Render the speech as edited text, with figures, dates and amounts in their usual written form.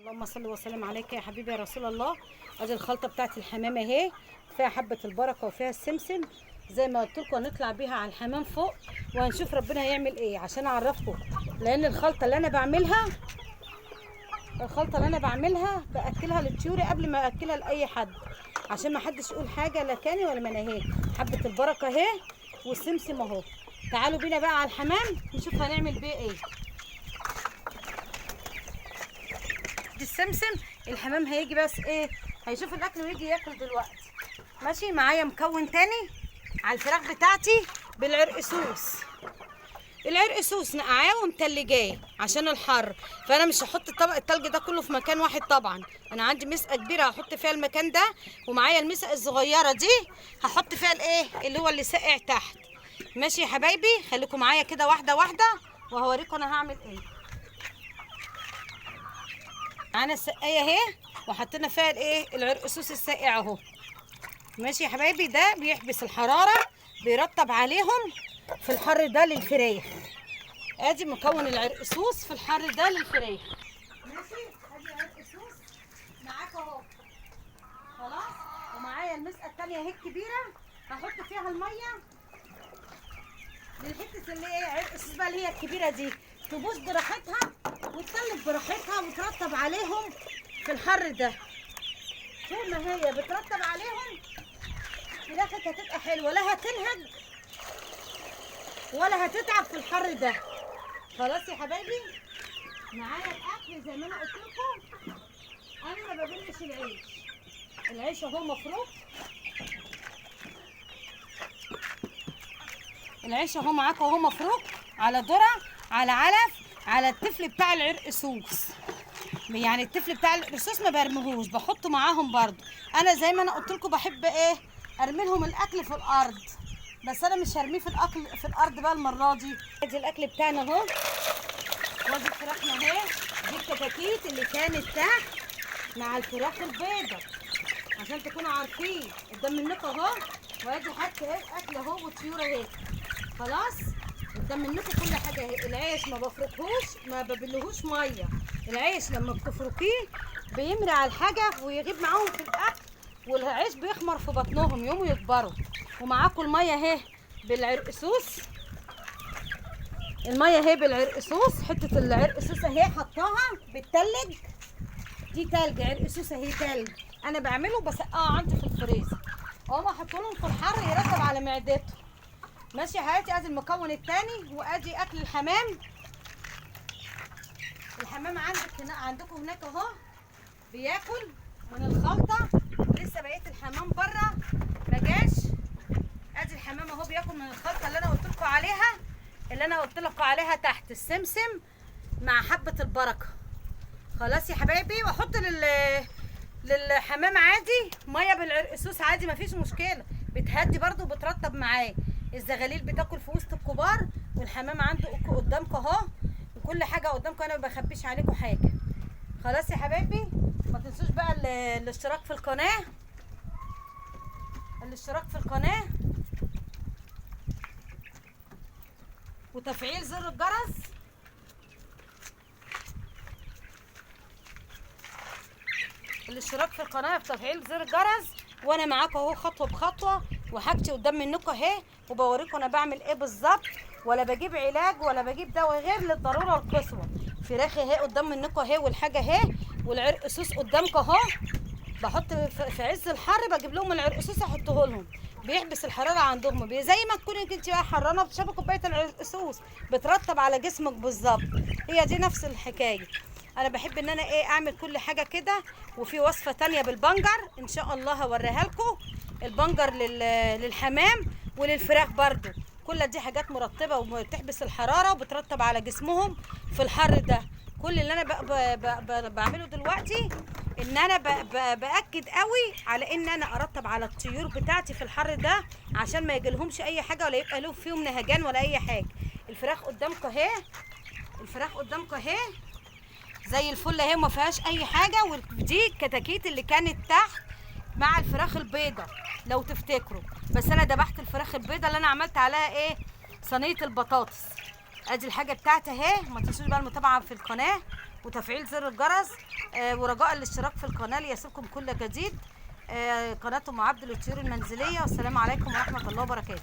اللهم صل وسلم عليك يا حبيبي يا رسول الله. ادي الخلطه بتاعت الحمام اهي، فيها حبه البركه وفيها السمسم زي ما قلت لكم. هنطلع بيها على الحمام فوق وهنشوف ربنا هيعمل ايه عشان اعرفكم. لان الخلطه اللي انا بعملها باكلها للطيور قبل ما اكلها لاي حد، عشان ما حدش يقول حاجه لا كاني ولا مناهي. حبه البركه اهي والسمسم اهو. تعالوا بينا بقى على الحمام نشوف هنعمل بيه ايه. دي السمسم. الحمام هيجي بس ايه، هيشوف الاكل ويجي ياكل دلوقتي. ماشي معايا مكون تاني على الفراخ بتاعتي بالعرقسوس. العرقسوس نقعاه ومتلجاه عشان الحر، فانا مش هحط طبق التلج ده كله في مكان واحد. طبعا انا عندي مسقه كبيره هحط فيها المكان ده، ومعايا المسقه الصغيره دي هحط فيها الايه اللي هو اللي ساقع تحت. ماشي يا حبايبي، خليكم معايا كده واحده واحده وهوريكم انا هعمل ايه. معانا السقايه اهي وحطينا فيها الايه العرقسوس الساقع اهو. ماشي يا حبايبي، ده بيحبس الحراره، بيرطب عليهم في الحر ده للفراخ. ادي مكون العرقسوس في الحر ده للفراخ. ماشي، ادي العرقسوس معاك اهو. خلاص، ومعايا المسقه الثانيه اهي الكبيره، هحط فيها الميه للحته اللي هي عرقسوس بقى اللي هي الكبيره دي، تبوظ براحتها وتسلك براحتها وترطب عليهم في الحر ده. طول ما هي بترطب عليهم فراخك هتبقى حلوه، لا هتنهج ولا هتتعب في الحر ده. خلاص يا حبايبي، معايا الاكل زي ما انا قلت لكم. انا ما ببلش العيش اهو مفروض. العيش اهو معاكم اهو مفروض على ذره، على علف، على التفل بتاع العرقسوس. يعني التفل بتاع العرقسوس ما برميهوش، بحطه معاهم برضو. انا زي ما انا قلت لكم بحب ايه، ارمي لهم الاكل في الارض، بس انا مش هرميه في الارض بقى المره دي. ادي الاكل بتاعنا اهو، وادي فراخنا اهي. دي الكتاكيت اللي كانت تحت مع الفراخ البيضه عشان تكونوا عارفين قدام منكم اهو. وادي حتى اهي اكل اهو والطيور اهي. خلاص، قدام منكم كل حاجه اهي. العيش ما بفركهوش، ما ببلهوش ميه. العيش لما بتفركيه بيمري على الحاجه ويغيب معاهم في الاكل، والعيش بيخمر في بطنهم يقوموا يكبروا. ومعاكم الميه اهي بالعرقسوس. الميه اهي بالعرقسوس، حته العرقسوس اهي حطاها بالتلج. دي تلج عرقسوس اهي، تلج. انا بعمله بسقعه عندي في الفريزر، اقوم احطه لهم في الحر يرطب على معدته. ماشي يا حياتي، ادي المكون الثاني وادي اكل الحمام. الحمام عندكم هناك اهو بياكل من الخلطه، ولسه بقيه الحمام بره ما جاش. ادي الحمام اهو بياكل من الخلطه اللي انا قلت لكم عليها تحت السمسم مع حبه البركه. خلاص يا حبايبي، واحط للحمام عادي ميه بالعرقسوس عادي، مفيش مشكله، بتهدي برده وبترطب معاه. الزغاليل بتاكل في وسط الكبار، والحمام عنده قدامكم اهو، وكل حاجه قدامكم، انا ما بخبيش عليكم حاجه. خلاص يا حبايبي، ما تنسوش بقى الاشتراك في القناه، وتفعيل زر الجرس. الاشتراك في القناه وتفعيل زر الجرس. وانا معاكم اهو خطوه بخطوه، وحاجتي قدام منكم اهي، وبوريكم انا بعمل ايه بالظبط. ولا بجيب علاج ولا بجيب دواء غير للضروره القصوى. فراخي اهي قدام منكم اهي، والحاجه اهي، والعرقسوس قدامكم اهو. بحط في عز الحر بجيب لهم العرقسوس احطه لهم، بيحبس الحراره عندهم. زي ما تكوني انت بقى حرانه بتشربي كوبايه العرقسوس، بترطب على جسمك بالظبط. هي دي نفس الحكايه. انا بحب ان انا ايه اعمل كل حاجه كده. وفي وصفه تانية بالبنجر ان شاء الله هوريها لكم. البنجر للحمام وللفراخ برضو، كل دي حاجات مرطبه وبتحبس الحراره وبترطب على جسمهم في الحر ده. كل اللي انا بعمله دلوقتي ان انا باكد قوي على ان انا ارطب على الطيور بتاعتي في الحر ده، عشان ما يجيلهمش اي حاجه ولا يبقى لهم فيهم نهجان ولا اي حاجه. الفراخ قدامكم اهي، زي الفل اهي، ما فيهاش اي حاجه. ودي الكتاكيت اللي كانت تحت مع الفراخ البيضه لو تفتكروا. بس انا ذبحت الفراخ البيضه اللي انا عملت عليها ايه، صينيه البطاطس. ادي الحاجه بتاعتي اهي. ما تنسوش بقى المتابعه في القناه وتفعيل زر الجرس، ورجاء الاشتراك في القناه ليصلكم كل جديد. قناه ام عبد للطيور المنزليه، والسلام عليكم ورحمه الله وبركاته.